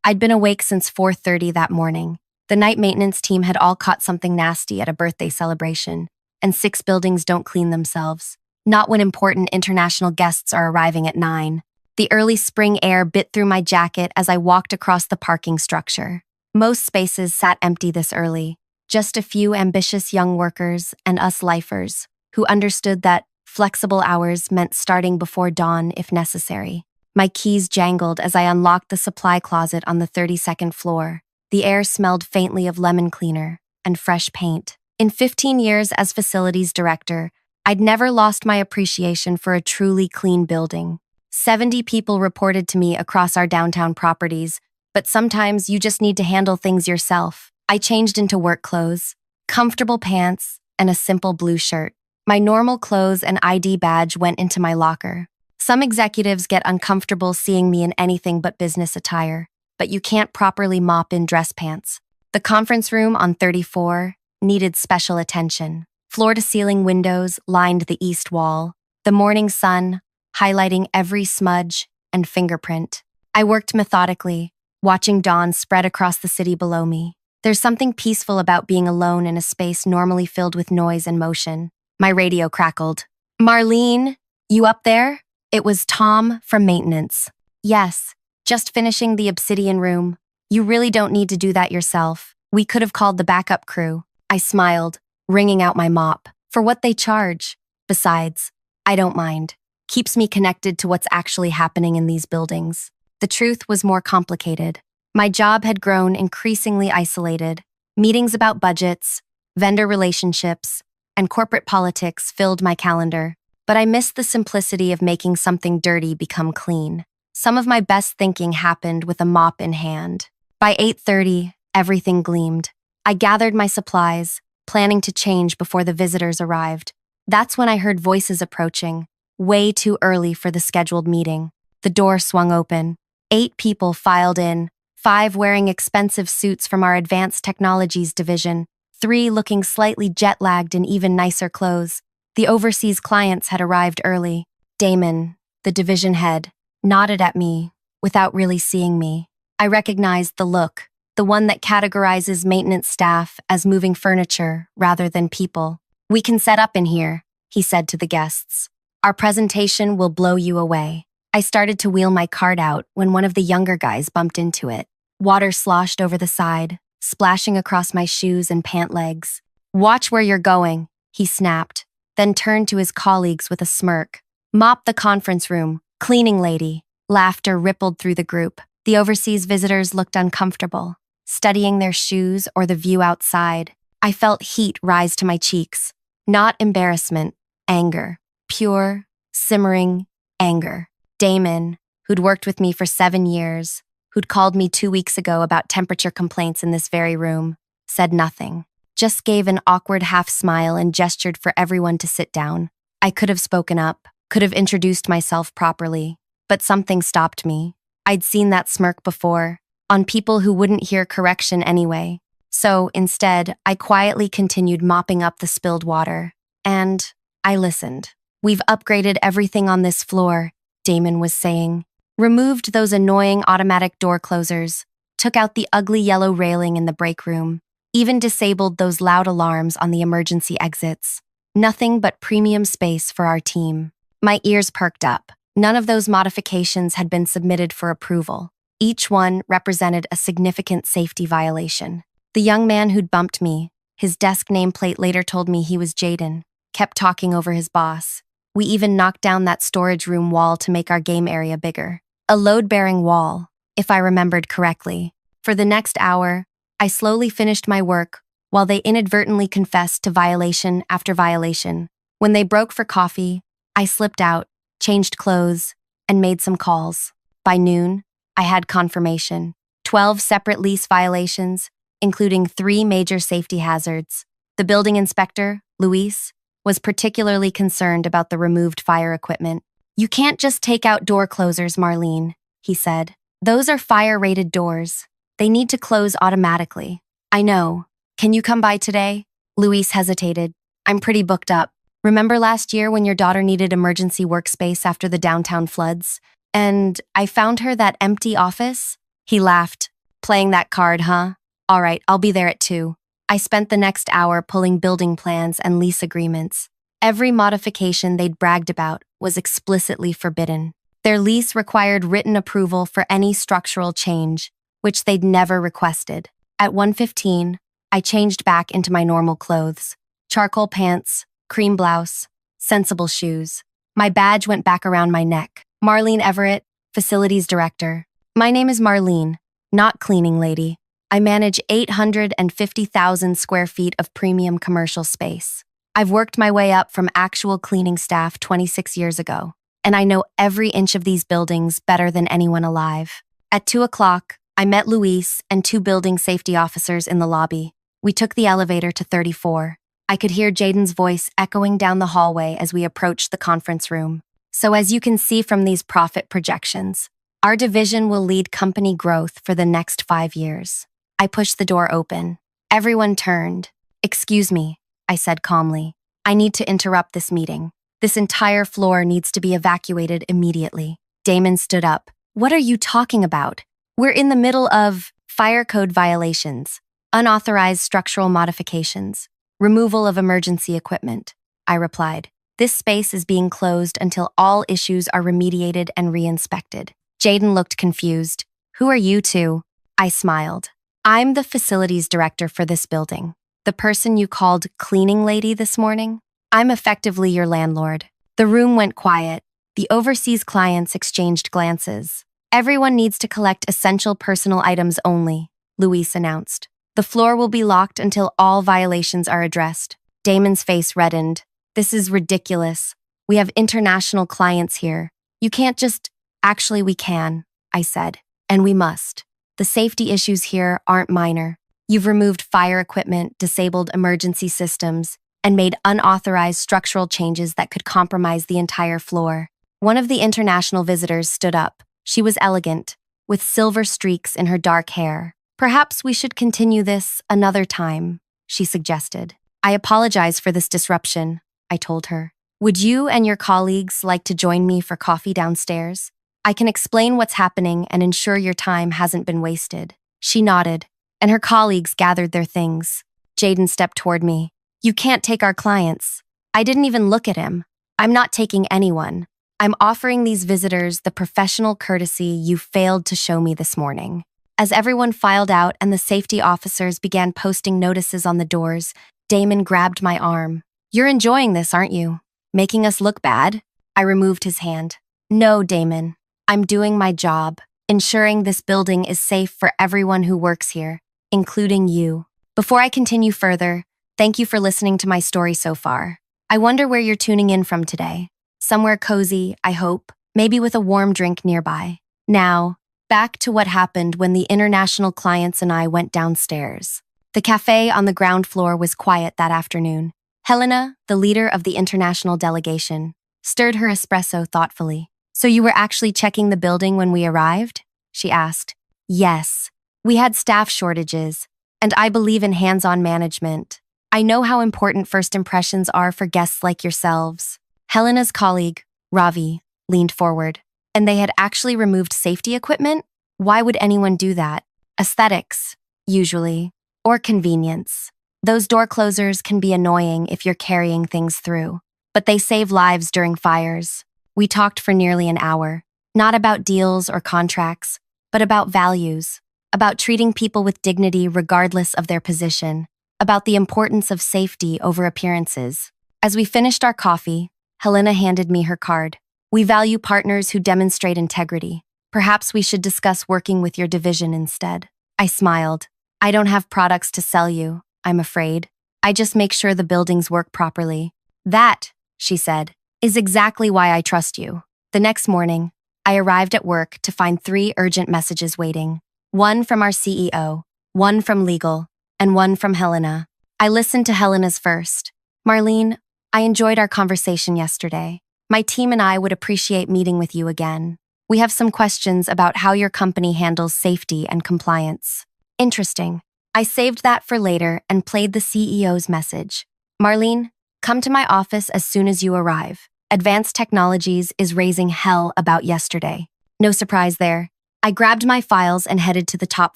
I'd been awake since 4:30 that morning. The night maintenance team had all caught something nasty at a birthday celebration, and 6 buildings don't clean themselves. Not when important international guests are arriving at 9. The early spring air bit through my jacket as I walked across the parking structure. Most spaces sat empty this early, just a few ambitious young workers and us lifers who understood that flexible hours meant starting before dawn if necessary. My keys jangled as I unlocked the supply closet on the 32nd floor. The air smelled faintly of lemon cleaner and fresh paint. In 15 years as facilities director, I'd never lost my appreciation for a truly clean building. 70 people reported to me across our downtown properties, but sometimes you just need to handle things yourself. I changed into work clothes, comfortable pants, and a simple blue shirt. My normal clothes and ID badge went into my locker. Some executives get uncomfortable seeing me in anything but business attire, but you can't properly mop in dress pants. The conference room on 34 needed special attention. Floor-to-ceiling windows lined the east wall, the morning sun highlighting every smudge and fingerprint. I worked methodically, watching dawn spread across the city below me. There's something peaceful about being alone in a space normally filled with noise and motion. My radio crackled. "Marlene, you up there?" It was Tom from maintenance. "Yes, just finishing the obsidian room. You really don't need to do that yourself. We could have called the backup crew." I smiled, wringing out my mop. For what they charge. Besides, I don't mind. Keeps me connected to what's actually happening in these buildings. The truth was more complicated. My job had grown increasingly isolated. Meetings about budgets, vendor relationships, and corporate politics filled my calendar. But I missed the simplicity of making something dirty become clean. Some of my best thinking happened with a mop in hand. By 8:30, everything gleamed. I gathered my supplies, planning to change before the visitors arrived. That's when I heard voices approaching, way too early for the scheduled meeting. The door swung open. 8 people filed in, 5 wearing expensive suits from our advanced technologies division, 3 looking slightly jet-lagged in even nicer clothes. The overseas clients had arrived early. Damon, the division head, nodded at me without really seeing me. I recognized the look, the one that categorizes maintenance staff as moving furniture rather than people. "We can set up in here," he said to the guests. "Our presentation will blow you away." I started to wheel my cart out when one of the younger guys bumped into it. Water sloshed over the side, splashing across my shoes and pant legs. "Watch where you're going," he snapped, then turned to his colleagues with a smirk. "Mop the conference room, cleaning lady." Laughter rippled through the group. The overseas visitors looked uncomfortable, studying their shoes or the view outside. I felt heat rise to my cheeks. Not embarrassment, anger. Pure, simmering anger. Damon, who'd worked with me for 7 years, who'd called me 2 weeks ago about temperature complaints in this very room, said nothing. Just gave an awkward half-smile and gestured for everyone to sit down. I could have spoken up, could have introduced myself properly, but something stopped me. I'd seen that smirk before, on people who wouldn't hear correction anyway. So, instead, I quietly continued mopping up the spilled water. And I listened. "We've upgraded everything on this floor," Damon was saying. "Removed those annoying automatic door closers, took out the ugly yellow railing in the break room, even disabled those loud alarms on the emergency exits. Nothing but premium space for our team." My ears perked up. None of those modifications had been submitted for approval. Each one represented a significant safety violation. The young man who'd bumped me, his desk nameplate later told me he was Jaden, kept talking over his boss. We even knocked down that storage room wall to make our game area bigger. A load-bearing wall, if I remembered correctly. For the next hour, I slowly finished my work while they inadvertently confessed to violation after violation. When they broke for coffee, I slipped out, changed clothes, and made some calls. By noon, I had confirmation. 12 separate lease violations, including 3 major safety hazards. The building inspector, Luis, was particularly concerned about the removed fire equipment. "You can't just take out door closers, Marlene," he said. "Those are fire-rated doors. They need to close automatically." "I know. Can you come by today?" Luis hesitated. "I'm pretty booked up. Remember last year when your daughter needed emergency workspace after the downtown floods? And I found her that empty office?" He laughed, Playing that card, huh? All right, I'll be there at 2. I spent the next hour pulling building plans and lease agreements. Every modification they'd bragged about was explicitly forbidden. Their lease required written approval for any structural change, which they'd never requested. At 1:15, I changed back into my normal clothes. Charcoal pants, cream blouse, sensible shoes. My badge went back around my neck. Marlene Everett, Facilities Director. My name is Marlene, not cleaning lady. I manage 850,000 square feet of premium commercial space. I've worked my way up from actual cleaning staff 26 years ago, and I know every inch of these buildings better than anyone alive. At 2 o'clock, I met Luis and 2 building safety officers in the lobby. We took the elevator to 34. I could hear Jaden's voice echoing down the hallway as we approached the conference room. So as you can see from these profit projections, our division will lead company growth for the next 5 years. I pushed the door open. Everyone turned. "Excuse me," I said calmly. "I need to interrupt this meeting. This entire floor needs to be evacuated immediately." Damon stood up. "What are you talking about? We're in the middle of fire code violations, unauthorized structural modifications, removal of emergency equipment," I replied. "This space is being closed until all issues are remediated and re-inspected." Jaden looked confused. "Who are you two?" I smiled. "I'm the facilities director for this building. The person you called cleaning lady this morning? I'm effectively your landlord." The room went quiet. The overseas clients exchanged glances. "Everyone needs to collect essential personal items only," Luis announced. "The floor will be locked until all violations are addressed." Damon's face reddened. "This is ridiculous. We have international clients here. You can't just— Actually, we can," I said, "and we must. The safety issues here aren't minor. You've removed fire equipment, disabled emergency systems, and made unauthorized structural changes that could compromise the entire floor." One of the international visitors stood up. She was elegant, with silver streaks in her dark hair. "Perhaps we should continue this another time," she suggested. "I apologize for this disruption," I told her. "Would you and your colleagues like to join me for coffee downstairs? I can explain what's happening and ensure your time hasn't been wasted." She nodded, and her colleagues gathered their things. Jaden stepped toward me. "You can't take our clients." I didn't even look at him. "I'm not taking anyone. I'm offering these visitors the professional courtesy you failed to show me this morning." As everyone filed out and the safety officers began posting notices on the doors, Damon grabbed my arm. "You're enjoying this, aren't you? Making us look bad?" I removed his hand. "No, Damon. I'm doing my job, ensuring this building is safe for everyone who works here, including you." Before I continue further, thank you for listening to my story so far. I wonder where you're tuning in from today. Somewhere cozy, I hope, maybe with a warm drink nearby. Now, back to what happened when the international clients and I went downstairs. The cafe on the ground floor was quiet that afternoon. Helena, the leader of the international delegation, stirred her espresso thoughtfully. "So you were actually checking the building when we arrived?" she asked. "Yes. We had staff shortages, and I believe in hands-on management. I know how important first impressions are for guests like yourselves." Helena's colleague, Ravi, leaned forward. "And they had actually removed safety equipment? Why would anyone do that? Aesthetics, usually, or convenience. Those door closers can be annoying if you're carrying things through, but they save lives during fires." We talked for nearly an hour, not about deals or contracts, but about values, about treating people with dignity regardless of their position, about the importance of safety over appearances. As we finished our coffee, Helena handed me her card. "We value partners who demonstrate integrity. Perhaps we should discuss working with your division instead." I smiled. "I don't have products to sell you, I'm afraid. I just make sure the buildings work properly." "That," she said, "is exactly why I trust you." The next morning, I arrived at work to find 3 urgent messages waiting. One from our CEO, one from legal, and one from Helena. I listened to Helena's first. "Marlene, I enjoyed our conversation yesterday. My team and I would appreciate meeting with you again. We have some questions about how your company handles safety and compliance." Interesting. I saved that for later and played the CEO's message. "Marlene, come to my office as soon as you arrive. Advanced Technologies is raising hell about yesterday." No surprise there. I grabbed my files and headed to the top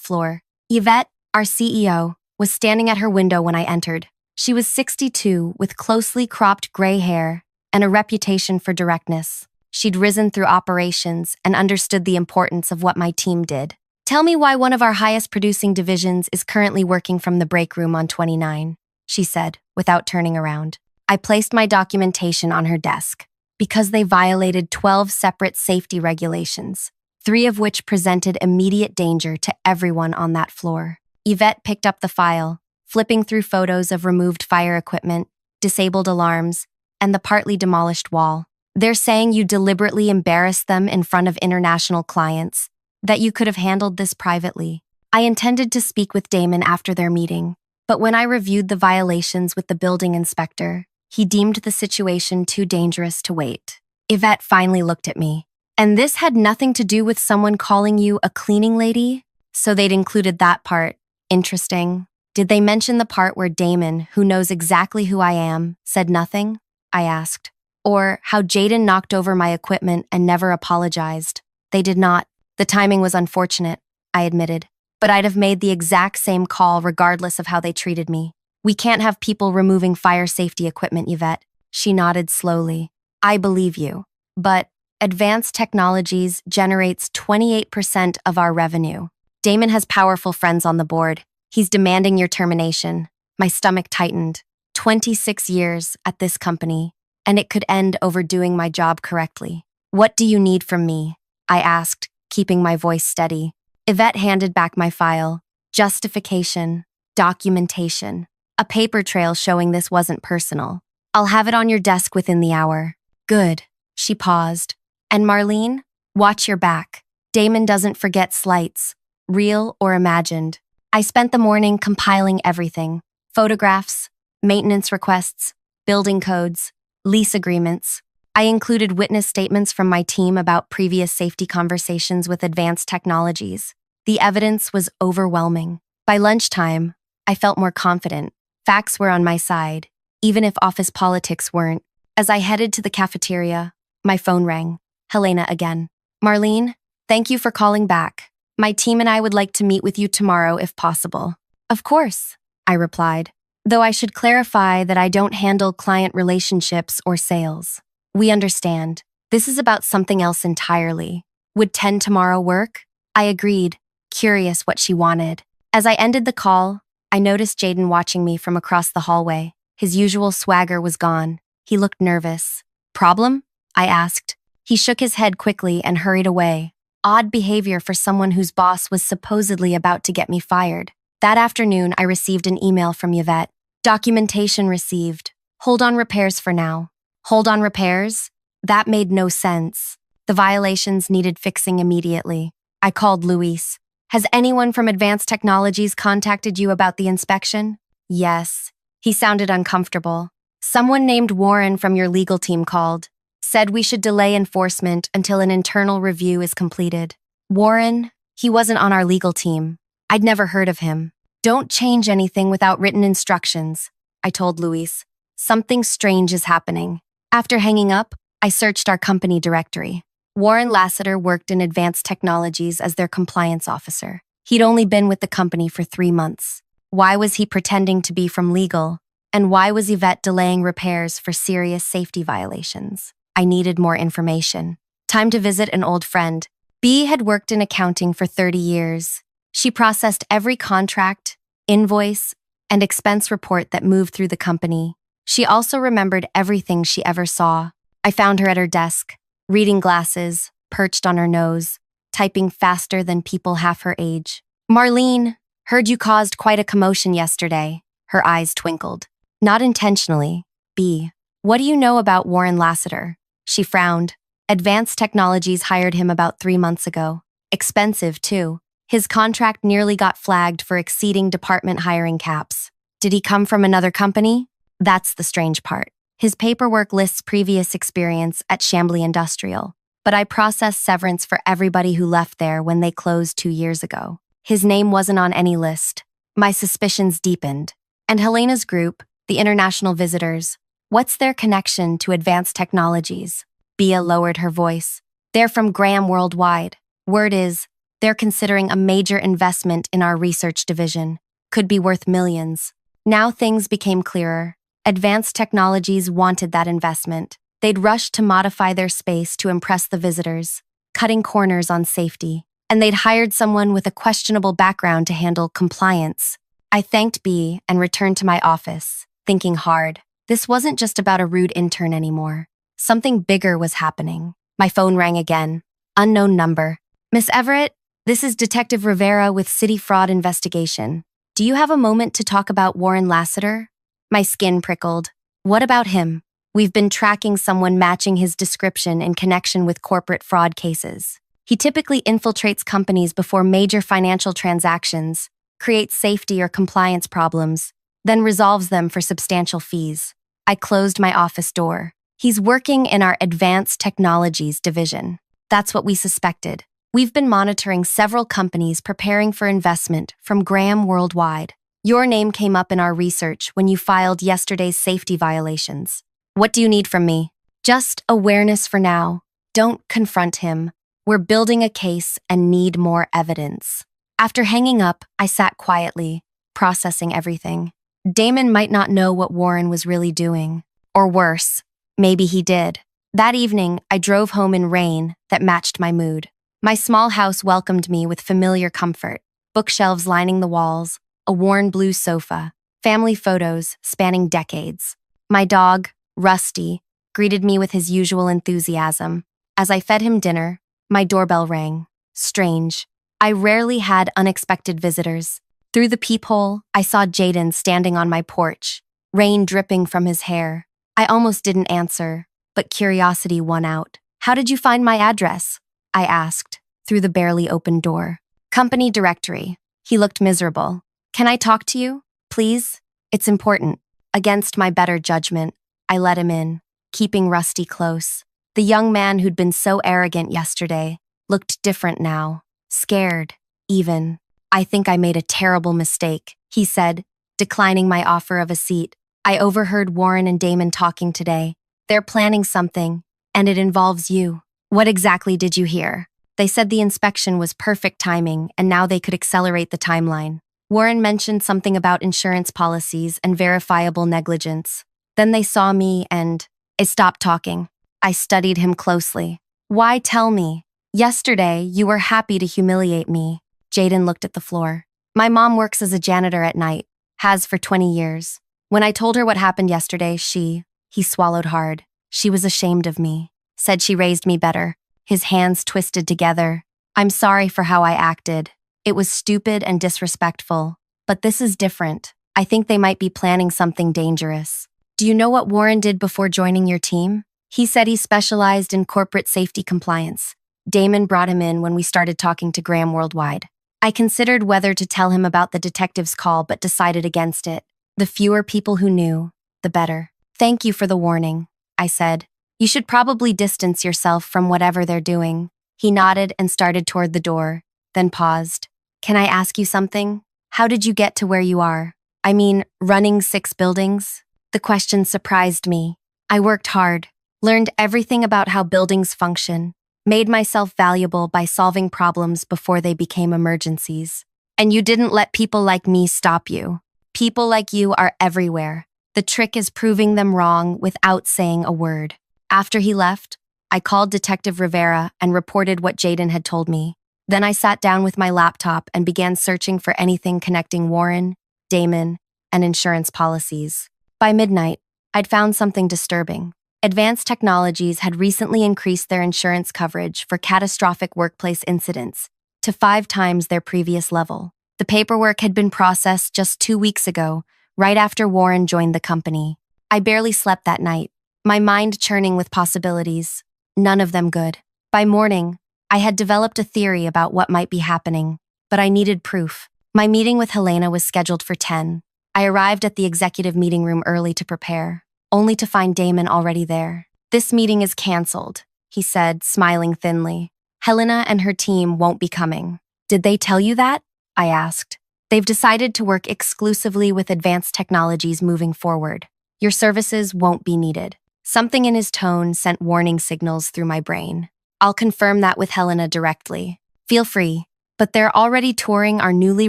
floor. Yvette, our CEO, was standing at her window when I entered. She was 62, with closely cropped gray hair and a reputation for directness. She'd risen through operations and understood the importance of what my team did. "Tell me why one of our highest producing divisions is currently working from the break room on 29, she said, without turning around. I placed my documentation on her desk. Because they violated 12 separate safety regulations, 3 of which presented immediate danger to everyone on that floor. Yvette picked up the file, flipping through photos of removed fire equipment, disabled alarms, and the partly demolished wall. "They're saying you deliberately embarrassed them in front of international clients, that you could have handled this privately. I intended to speak with Damon after their meeting, but when I reviewed the violations with the building inspector, he deemed the situation too dangerous to wait." Yvette finally looked at me. "And this had nothing to do with someone calling you a cleaning lady? So they'd included that part. Interesting. Did they mention the part where Damon, who knows exactly who I am, said nothing?" I asked. "Or how Jaden knocked over my equipment and never apologized?" "They did not. The timing was unfortunate," I admitted. "But I'd have made the exact same call regardless of how they treated me. We can't have people removing fire safety equipment, Yvette." She nodded slowly. "I believe you. But advanced technologies generates 28% of our revenue. Damon has powerful friends on the board. He's demanding your termination." My stomach tightened. 26 years at this company, and it could end over doing my job correctly. "What do you need from me?" I asked, keeping my voice steady. Yvette handed back my file. Justification, documentation, a paper trail showing this wasn't personal. "I'll have it on your desk within the hour." "Good." She paused. "And Marlene, watch your back. Damon doesn't forget slights, real or imagined." I spent the morning compiling everything: photographs, maintenance requests, building codes, lease agreements. I included witness statements from my team about previous safety conversations with advanced technologies. The evidence was overwhelming. By lunchtime, I felt more confident. Facts were on my side, even if office politics weren't. As I headed to the cafeteria, my phone rang. Helena again. "Marlene, thank you for calling back. My team and I would like to meet with you tomorrow if possible." "Of course," I replied, though I should clarify that I don't handle client relationships or sales. "We understand. This is about something else entirely. Would 10 tomorrow work?" I agreed, curious what she wanted. As I ended the call, I noticed Jaden watching me from across the hallway. His usual swagger was gone. He looked nervous. "Problem?" I asked. He shook his head quickly and hurried away. Odd behavior for someone whose boss was supposedly about to get me fired. That afternoon, I received an email from Yvette. "Documentation received. Hold on repairs for now." Hold on repairs? That made no sense. The violations needed fixing immediately. I called Luis. "Has anyone from Advanced Technologies contacted you about the inspection?" "Yes." He sounded uncomfortable. "Someone named Warren from your legal team called. Said we should delay enforcement until an internal review is completed." "Warren? He wasn't on our legal team. I'd never heard of him." "Don't change anything without written instructions," I told Luis. "Something strange is happening." After hanging up, I searched our company directory. Warren Lassiter worked in Advanced Technologies as their compliance officer. He'd only been with the company for 3 months. Why was he pretending to be from legal? And why was Yvette delaying repairs for serious safety violations? I needed more information. Time to visit an old friend. B had worked in accounting for 30 years. She processed every contract, invoice, and expense report that moved through the company. She also remembered everything she ever saw. I found her at her desk, reading glasses, perched on her nose, typing faster than people half her age. "Marlene, heard you caused quite a commotion yesterday." Her eyes twinkled. "Not intentionally. B, what do you know about Warren Lassiter?" She frowned. "Advanced Technologies hired him about 3 months ago. Expensive, too. His contract nearly got flagged for exceeding department hiring caps." "Did he come from another company?" "That's the strange part. His paperwork lists previous experience at Chambly Industrial, but I processed severance for everybody who left there when they closed 2 years ago. His name wasn't on any list." My suspicions deepened. "And Helena's group, the International Visitors, what's their connection to Advanced Technologies?" Bea lowered her voice. "They're from Graham Worldwide. Word is, They're considering a major investment in our research division. Could be worth millions. Now things became clearer. Advanced Technologies wanted that investment. They'd rushed to modify their space to impress the visitors, cutting corners on safety. And they'd hired someone with a questionable background to handle compliance. I thanked B and returned to my office, thinking hard. This wasn't just about a rude intern anymore. Something bigger was happening. My phone rang again. Unknown number. Miss Everett, this is Detective Rivera with City Fraud Investigation. Do you have a moment to talk about Warren Lassiter? My skin prickled. What about him? We've been tracking someone matching his description in connection with corporate fraud cases. He typically infiltrates companies before major financial transactions, creates safety or compliance problems, then resolves them for substantial fees. I closed my office door. He's working in our Advanced Technologies division. That's what we suspected. We've been monitoring several companies preparing for investment from Graham Worldwide. Your name came up in our research when you filed yesterday's safety violations. What do you need from me? Just awareness for now. Don't confront him. We're building a case and need more evidence. After hanging up, I sat quietly, processing everything. Damon might not know what Warren was really doing. Or worse, maybe he did. That evening, I drove home in rain that matched my mood. My small house welcomed me with familiar comfort. Bookshelves lining the walls, a worn blue sofa, family photos spanning decades. My dog, Rusty, greeted me with his usual enthusiasm. As I fed him dinner, my doorbell rang. Strange. I rarely had unexpected visitors. Through the peephole, I saw Jaden standing on my porch, rain dripping from his hair. I almost didn't answer, but curiosity won out. How did you find my address? I asked, through the barely open door. Company directory. He looked miserable. Can I talk to you, please? It's important. Against my better judgment, I let him in, keeping Rusty close. The young man who'd been so arrogant yesterday looked different now, scared, even. I think I made a terrible mistake, he said, declining my offer of a seat. I overheard Warren and Damon talking today. They're planning something, and it involves you. What exactly did you hear? They said the inspection was perfect timing, and now they could accelerate the timeline. Warren mentioned something about insurance policies and verifiable negligence. Then they saw me and it stopped talking. I studied him closely. Why tell me? Yesterday, you were happy to humiliate me. Jaden looked at the floor. My mom works as a janitor at night, has for 20 years. When I told her what happened yesterday, he swallowed hard. She was ashamed of me, said she raised me better. His hands twisted together. I'm sorry for how I acted. It was stupid and disrespectful. But this is different. I think they might be planning something dangerous. Do you know what Warren did before joining your team? He said he specialized in corporate safety compliance. Damon brought him in when we started talking to Graham Worldwide. I considered whether to tell him about the detective's call but decided against it. The fewer people who knew, the better. Thank you for the warning, I said. You should probably distance yourself from whatever they're doing. He nodded and started toward the door, then paused. Can I ask you something? How did you get to where you are? I mean, running 6 buildings? The question surprised me. I worked hard, learned everything about how buildings function, made myself valuable by solving problems before they became emergencies. And you didn't let people like me stop you. People like you are everywhere. The trick is proving them wrong without saying a word. After he left, I called Detective Rivera and reported what Jaden had told me. Then I sat down with my laptop and began searching for anything connecting Warren, Damon, and insurance policies. By midnight, I'd found something disturbing. Advanced Technologies had recently increased their insurance coverage for catastrophic workplace incidents to 5 times their previous level. The paperwork had been processed just 2 weeks ago, right after Warren joined the company. I barely slept that night, my mind churning with possibilities, none of them good. By morning, I had developed a theory about what might be happening, but I needed proof. My meeting with Helena was scheduled for 10. I arrived at the executive meeting room early to prepare, only to find Damon already there. This meeting is canceled, he said, smiling thinly. Helena and her team won't be coming. Did they tell you that? I asked. They've decided to work exclusively with Advanced Technologies moving forward. Your services won't be needed. Something in his tone sent warning signals through my brain. I'll confirm that with Helena directly. Feel free. but they're already touring our newly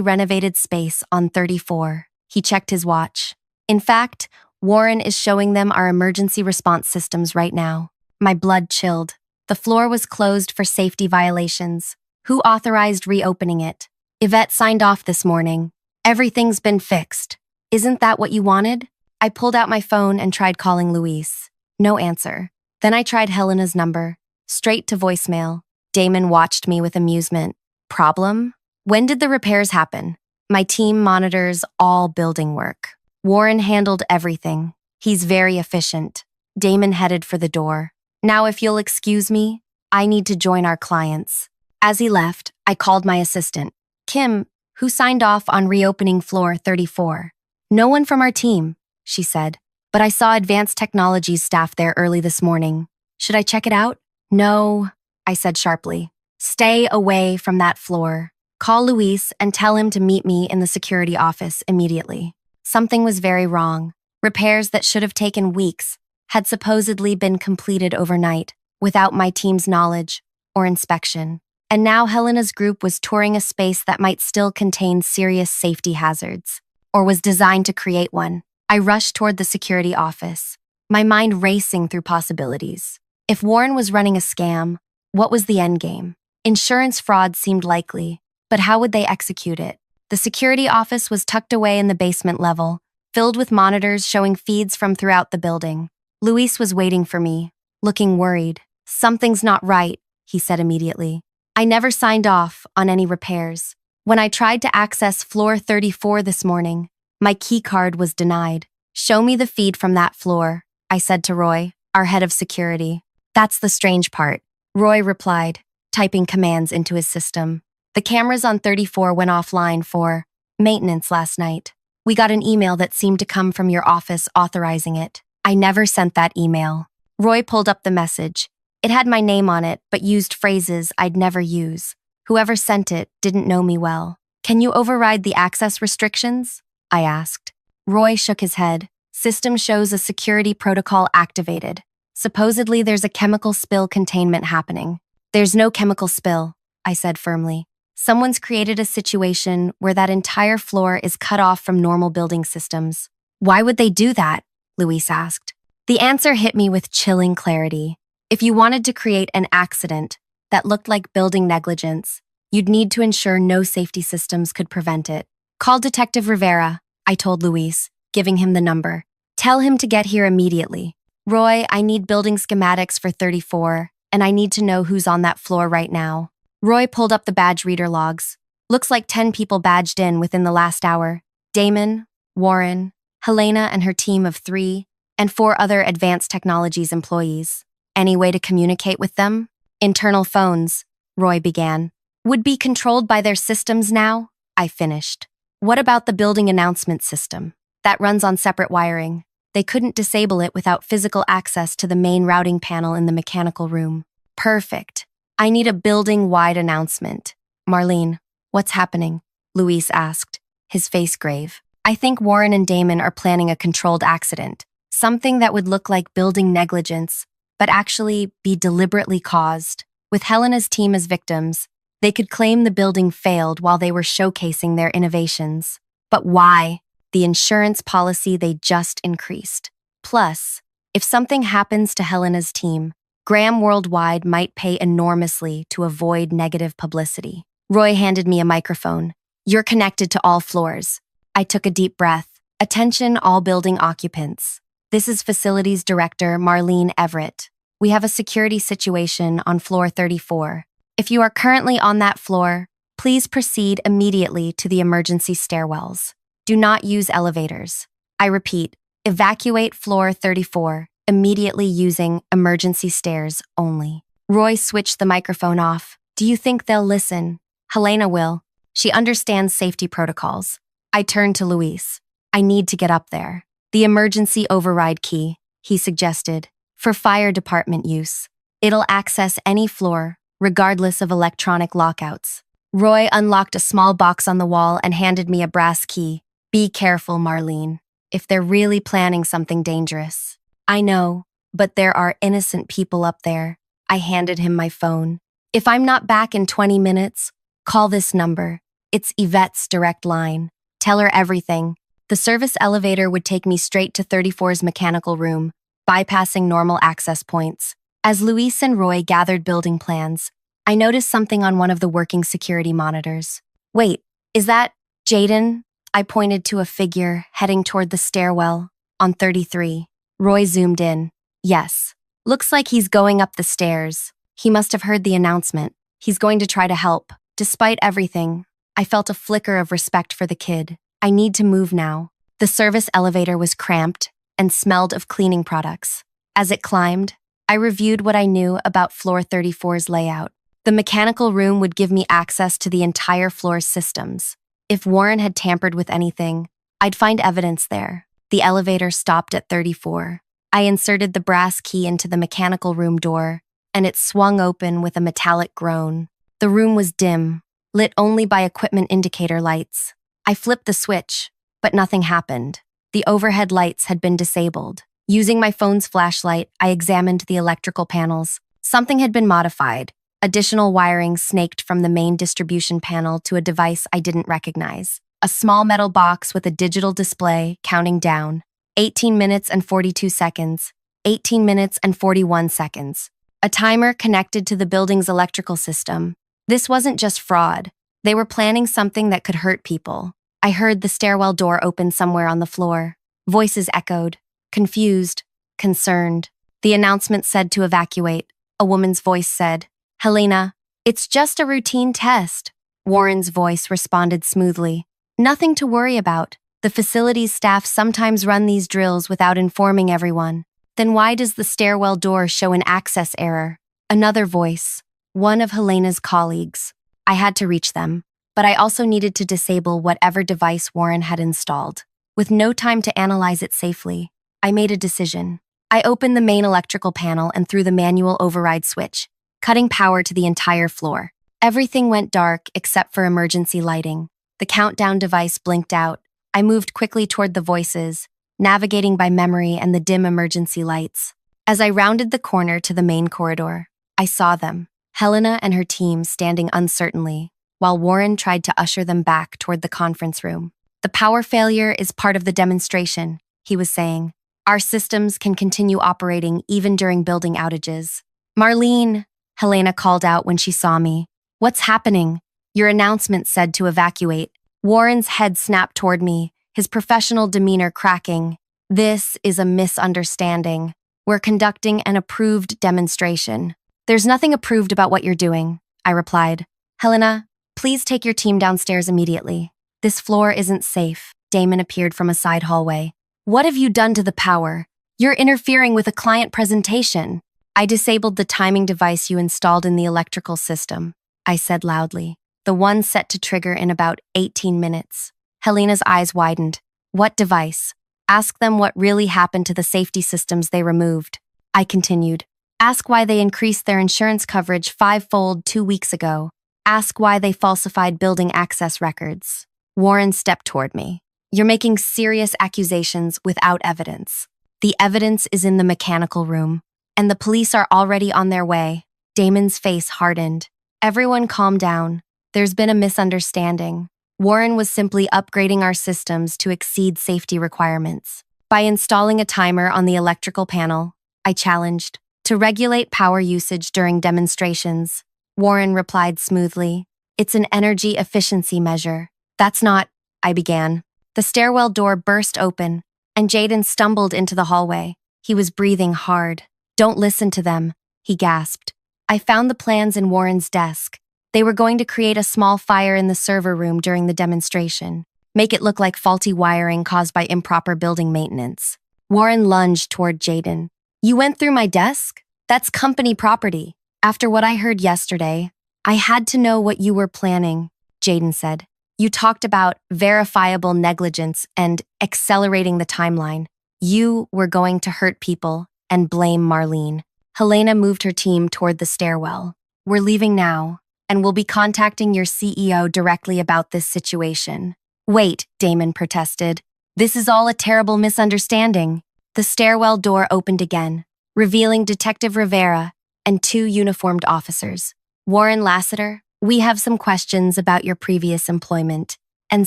renovated space on 34. He checked his watch. In fact, Warren is showing them our emergency response systems right now. My blood chilled. The floor was closed for safety violations. Who authorized reopening it? Yvette signed off this morning. Everything's been fixed. Isn't that what you wanted? I pulled out my phone and tried calling Luis. No answer. Then I tried Helena's number. Straight to voicemail. Damon watched me with amusement. Problem? When did the repairs happen? My team monitors all building work. Warren handled everything. He's very efficient. Damon headed for the door. Now, if you'll excuse me, I need to join our clients. As he left, I called my assistant, Kim, who signed off on reopening floor 34. No one from our team, she said, but I saw advanced technologies staff there early this morning. Should I check it out? No, I said sharply. Stay away from that floor. Call Luis and tell him to meet me in the security office immediately. Something was very wrong. Repairs that should have taken weeks had supposedly been completed overnight without my team's knowledge or inspection. And now Helena's group was touring a space that might still contain serious safety hazards, or was designed to create one. I rushed toward the security office, my mind racing through possibilities. If Warren was running a scam, what was the endgame? Insurance fraud seemed likely, but how would they execute it? The security office was tucked away in the basement level, filled with monitors showing feeds from throughout the building. Luis was waiting for me, looking worried. Something's not right, he said immediately. I never signed off on any repairs. When I tried to access floor 34 this morning, my key card was denied. Show me the feed from that floor, I said to Roy, our head of security. That's the strange part, Roy replied, typing commands into his system. The cameras on 34 went offline for maintenance last night. We got an email that seemed to come from your office authorizing it. I never sent that email. Roy pulled up the message. It had my name on it, but used phrases I'd never use. Whoever sent it didn't know me well. Can you override the access restrictions? I asked. Roy shook his head. System shows a security protocol activated. Supposedly there's a chemical spill containment happening. There's no chemical spill, I said firmly. Someone's created a situation where that entire floor is cut off from normal building systems. Why would they do that? Luis asked. The answer hit me with chilling clarity. If you wanted to create an accident that looked like building negligence, you'd need to ensure no safety systems could prevent it. Call Detective Rivera, I told Luis, giving him the number. Tell him to get here immediately. Roy, I need building schematics for 34, and I need to know who's on that floor right now. Roy pulled up the badge reader logs. Looks like 10 people badged in within the last hour. Damon, Warren, Helena and her team of 3, and 4 other advanced technologies employees. Any way to communicate with them? Internal phones, Roy began. Would be controlled by their systems now? I finished. What about the building announcement system? That runs on separate wiring. They couldn't disable it without physical access to the main routing panel in the mechanical room. Perfect. I need a building-wide announcement. Marlene, what's happening? Luis asked, his face grave. I think Warren and Damon are planning a controlled accident. Something that would look like building negligence, but actually be deliberately caused. With Helena's team as victims, they could claim the building failed while they were showcasing their innovations. But why? The insurance policy they just increased. Plus, if something happens to Helena's team, Graham Worldwide might pay enormously to avoid negative publicity. Roy handed me a microphone. You're connected to all floors. I took a deep breath. Attention all building occupants. This is Facilities Director Marlene Everett. We have a security situation on floor 34. If you are currently on that floor, please proceed immediately to the emergency stairwells. Do not use elevators. I repeat, evacuate floor 34, immediately using emergency stairs only. Roy switched the microphone off. Do you think they'll listen? Helena will. She understands safety protocols. I turned to Luis. I need to get up there. The emergency override key, he suggested, for fire department use. It'll access any floor, regardless of electronic lockouts. Roy unlocked a small box on the wall and handed me a brass key. Be careful, Marlene, if they're really planning something dangerous. I know, but there are innocent people up there. I handed him my phone. If I'm not back in 20 minutes, Call this number. It's Yvette's direct line. Tell her everything. The service elevator would take me straight to 34's mechanical room, bypassing normal access points. As Luis and Roy gathered building plans, I noticed something on one of the working security monitors. Wait, is that Jaden? I pointed to a figure heading toward the stairwell on 33. Roy zoomed in. Yes. Looks like he's going up the stairs. He must have heard the announcement. He's going to try to help. Despite everything, I felt a flicker of respect for the kid. I need to move now. The service elevator was cramped and smelled of cleaning products. As it climbed, I reviewed what I knew about floor 34's layout. The mechanical room would give me access to the entire floor's systems. If Warren had tampered with anything, I'd find evidence there. The elevator stopped at 34. I inserted the brass key into the mechanical room door, and it swung open with a metallic groan. The room was dim, lit only by equipment indicator lights. I flipped the switch, but nothing happened. The overhead lights had been disabled. Using my phone's flashlight, I examined the electrical panels. Something had been modified. Additional wiring snaked from the main distribution panel to a device I didn't recognize. A small metal box with a digital display counting down. 18 minutes and 42 seconds. 18 minutes and 41 seconds. A timer connected to the building's electrical system. This wasn't just fraud. They were planning something that could hurt people. I heard the stairwell door open somewhere on the floor. Voices echoed. Confused. Concerned. The announcement said to evacuate. A woman's voice said, "Helena, it's just a routine test." Warren's voice responded smoothly. "Nothing to worry about. The facility's staff sometimes run these drills without informing everyone. Then why does the stairwell door show an access error?" Another voice, one of Helena's colleagues. I had to reach them, but I also needed to disable whatever device Warren had installed. With no time to analyze it safely, I made a decision. I opened the main electrical panel and threw the manual override switch, cutting power to the entire floor. Everything went dark except for emergency lighting. The countdown device blinked out. I moved quickly toward the voices, navigating by memory and the dim emergency lights. As I rounded the corner to the main corridor, I saw them, Helena and her team standing uncertainly, while Warren tried to usher them back toward the conference room. "The power failure is part of the demonstration," he was saying. "Our systems can continue operating even during building outages." "Marlene," Helena called out when she saw me. "What's happening?" "Your announcement said to evacuate." Warren's head snapped toward me, his professional demeanor cracking. "This is a misunderstanding. We're conducting an approved demonstration." "There's nothing approved about what you're doing," I replied. "Helena, please take your team downstairs immediately. This floor isn't safe." Damon appeared from a side hallway. "What have you done to the power? You're interfering with a client presentation." "I disabled the timing device you installed in the electrical system," I said loudly. "The one set to trigger in about 18 minutes. Helena's eyes widened. "What device?" "Ask them what really happened to the safety systems they removed." I continued. "Ask why they increased their insurance coverage 5-fold 2 weeks ago. Ask why they falsified building access records." Warren stepped toward me. "You're making serious accusations without evidence. The evidence is in the mechanical room, and the police are already on their way." Damon's face hardened. "Everyone calm down. There's been a misunderstanding. Warren was simply upgrading our systems to exceed safety requirements. By installing a timer on the electrical panel, I challenged, to regulate power usage during demonstrations." Warren replied smoothly, "It's an energy efficiency measure." "That's not," I began. The stairwell door burst open, and Jaden stumbled into the hallway. He was breathing hard. "Don't listen to them," he gasped. I found the plans in Warren's desk. They were going to create a small fire in the server room during the demonstration, make it look like faulty wiring caused by improper building maintenance. Warren lunged toward Jaden. "You went through my desk? That's company property. After what I heard yesterday, I had to know what you were planning," Jaden said. "You talked about verifiable negligence and accelerating the timeline. You were going to hurt people and blame Marlene." Helena moved her team toward the stairwell. "We're leaving now, and we'll be contacting your CEO directly about this situation." "Wait," Damon protested. "This is all a terrible misunderstanding." The stairwell door opened again, revealing Detective Rivera and 2 uniformed officers. Warren Lassiter, We have some questions about your previous employment and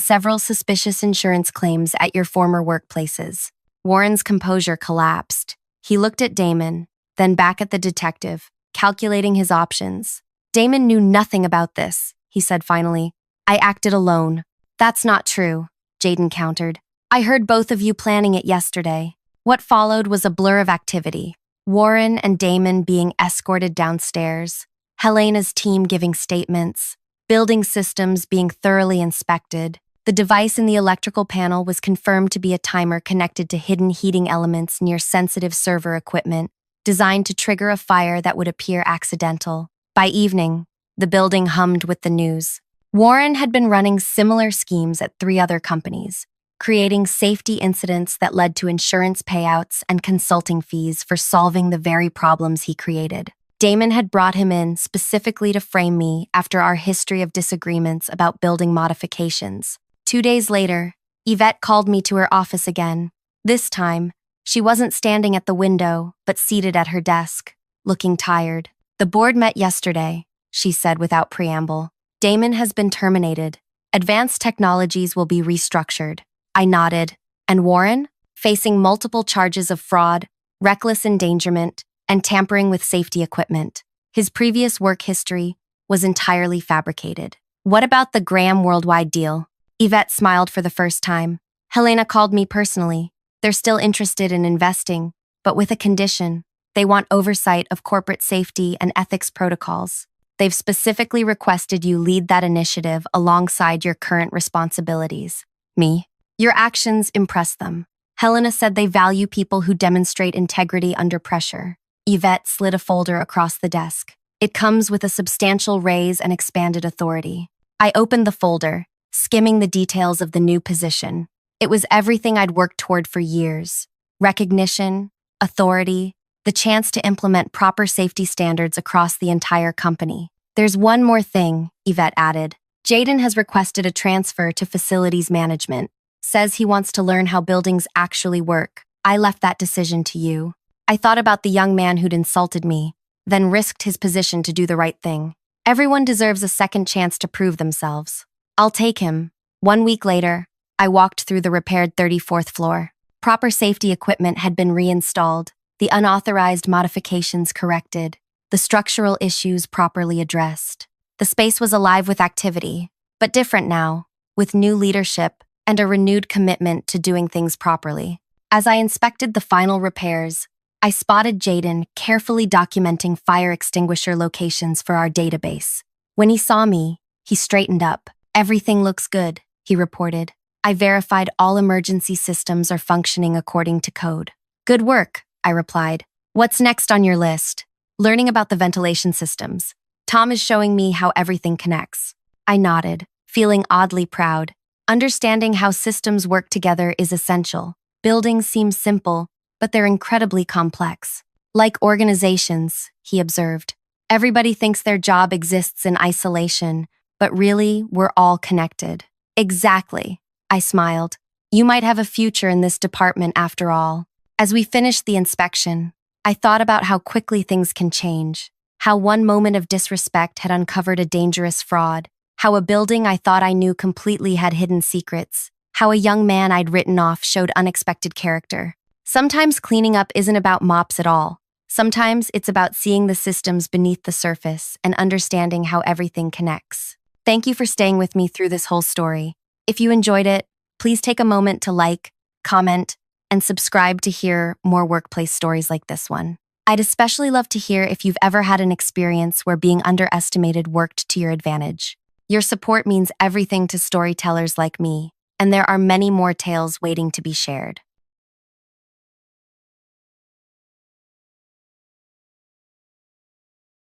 several suspicious insurance claims at your former workplaces. Warren's composure collapsed. He looked at Damon, then back at the detective, calculating his options. Damon knew nothing about this, he said finally. I acted alone. That's not true, Jaden countered. I heard both of you planning it yesterday. What followed was a blur of activity. Warren and Damon being escorted downstairs, Helena's team giving statements, building systems being thoroughly inspected. The device in the electrical panel was confirmed to be a timer connected to hidden heating elements near sensitive server equipment, designed to trigger a fire that would appear accidental. By evening, the building hummed with the news. Warren had been running similar schemes at 3 other companies, creating safety incidents that led to insurance payouts and consulting fees for solving the very problems he created. Damon had brought him in specifically to frame me after our history of disagreements about building modifications. 2 days later, Yvette called me to her office again. This time, she wasn't standing at the window, but seated at her desk, looking tired. The board met yesterday, she said without preamble. Damon has been terminated. Advanced technologies will be restructured. I nodded. And Warren? Facing multiple charges of fraud, reckless endangerment, and tampering with safety equipment. His previous work history was entirely fabricated. What about the Graham Worldwide deal? Yvette smiled for the first time. Helena called me personally. They're still interested in investing, but with a condition. They want oversight of corporate safety and ethics protocols. They've specifically requested you lead that initiative alongside your current responsibilities. Me? Your actions impress them. Helena said they value people who demonstrate integrity under pressure. Yvette slid a folder across the desk. It comes with a substantial raise and expanded authority. I opened the folder, skimming the details of the new position. It was everything I'd worked toward for years. Recognition, authority, the chance to implement proper safety standards across the entire company. There's one more thing, Yvette added. Jaden has requested a transfer to facilities management. Says he wants to learn how buildings actually work. I left that decision to you. I thought about the young man who'd insulted me, then risked his position to do the right thing. Everyone deserves a second chance to prove themselves. I'll take him. 1 week later, I walked through the repaired 34th floor. Proper safety equipment had been reinstalled, the unauthorized modifications corrected, the structural issues properly addressed. The space was alive with activity, but different now, with new leadership and a renewed commitment to doing things properly. As I inspected the final repairs, I spotted Jaden carefully documenting fire extinguisher locations for our database. When he saw me, he straightened up. Everything looks good, he reported. I verified all emergency systems are functioning according to code. Good work, I replied. What's next on your list? Learning about the ventilation systems. Tom is showing me how everything connects. I nodded, feeling oddly proud. Understanding how systems work together is essential. Buildings seem simple, but they're incredibly complex. Like organizations, he observed. Everybody thinks their job exists in isolation, but really, we're all connected. Exactly, I smiled. You might have a future in this department after all. As we finished the inspection, I thought about how quickly things can change, how one moment of disrespect had uncovered a dangerous fraud, how a building I thought I knew completely had hidden secrets, how a young man I'd written off showed unexpected character. Sometimes cleaning up isn't about mops at all. Sometimes it's about seeing the systems beneath the surface and understanding how everything connects. Thank you for staying with me through this whole story. If you enjoyed it, please take a moment to like, comment, and subscribe to hear more workplace stories like this one. I'd especially love to hear if you've ever had an experience where being underestimated worked to your advantage. Your support means everything to storytellers like me, and there are many more tales waiting to be shared.